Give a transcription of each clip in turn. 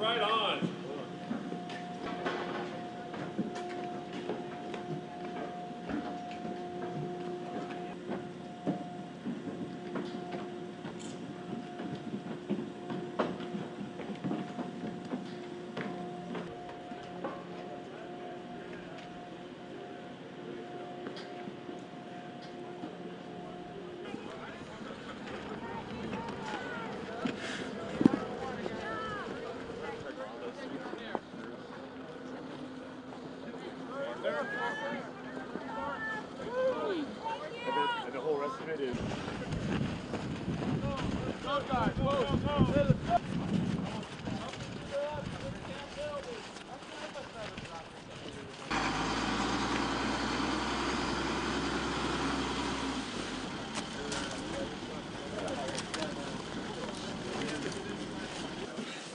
right on. And the whole rest of it is. Go, guys, go.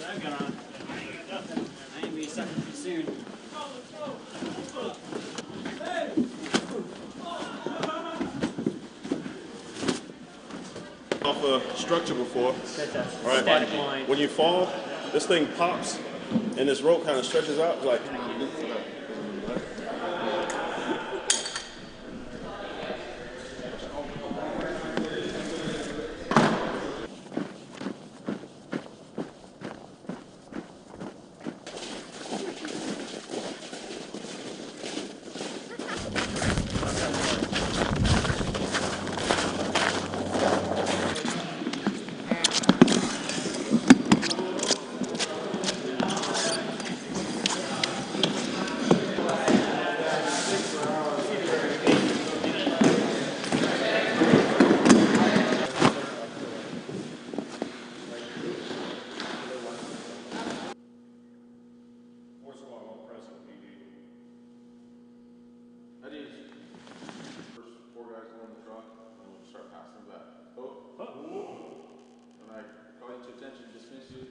I got on. I ain't be sucking too soon. Off a structure before. That's a All right, static line. when you fall, this thing pops and this rope kind of stretches out like. That is first 4 guys go in the truck, and we'll start passing them back. Oh. When I call you to attention, dismiss you.